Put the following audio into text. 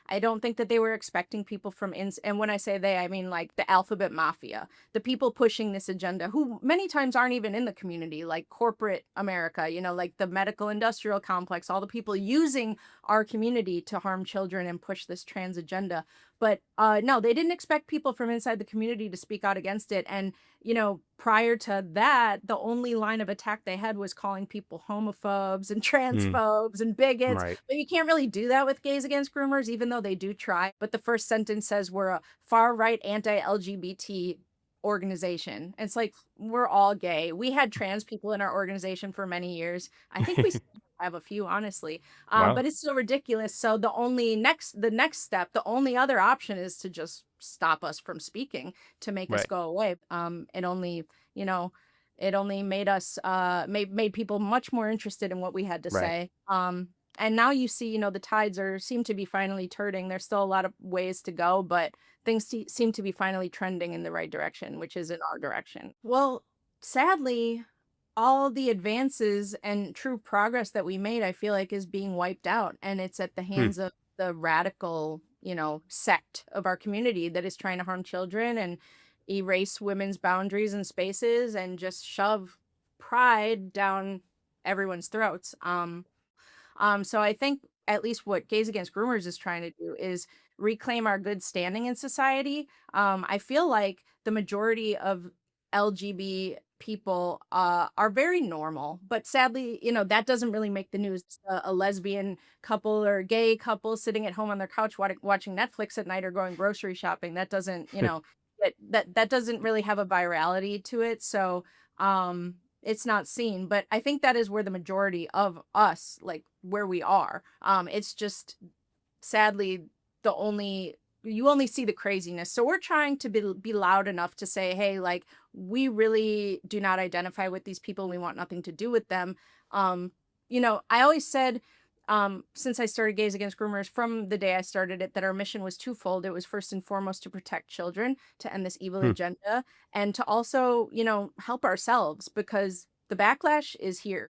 I don't think that they were expecting people from and when I say they, I mean like the alphabet mafia, the people pushing this agenda, who many times aren't even in the community, like corporate America, like the medical industrial complex, all the people using our community to harm children and push this trans agenda. But no, they didn't expect people from inside the community to speak out against it. And prior to that, the only line of attack they had was calling people homophobes and Mm, transphobes and bigots. right. But you can't really do that with gays against groomers, even though they do try. But the first sentence says we're a far right anti LGBT organization. It's like we're all gay. We had trans people in our organization for many years. I think we still have a few, honestly. Wow. But it's so ridiculous. So the next step, the only other option is to just stop us from speaking to make us Right. go away. It only, you know, it only made us made people much more interested in what we had to Right. say. And now you see, the tides are seem to be finally turning. There's still a lot of ways to go, but things seem to be finally trending in the right direction, which is in our direction. Well, sadly, all the advances and true progress that we made, I feel like, is being wiped out, and it's at the Hmm. hands of the radical, sect of our community that is trying to harm children and erase women's boundaries and spaces and just shove pride down everyone's throats. So I think at least what Gays Against Groomers is trying to do is reclaim our good standing in society. I feel like the majority of LGB people are very normal, but sadly, that doesn't really make the news. A lesbian couple or gay couple sitting at home on their couch watching Netflix at night or going grocery shopping. That doesn't, that doesn't really have a virality to it. So, it's not seen, but I think that is where the majority of us, like where we are. It's just sadly the only you only see the craziness. So we're trying to be loud enough to say, hey, like we really do not identify with these people. We want nothing to do with them. I always said, since I started Gays Against Groomers from the day I started it, that our mission was twofold. It was first and foremost to protect children, to end this evil Hmm. agenda, and to also, help ourselves because the backlash is here.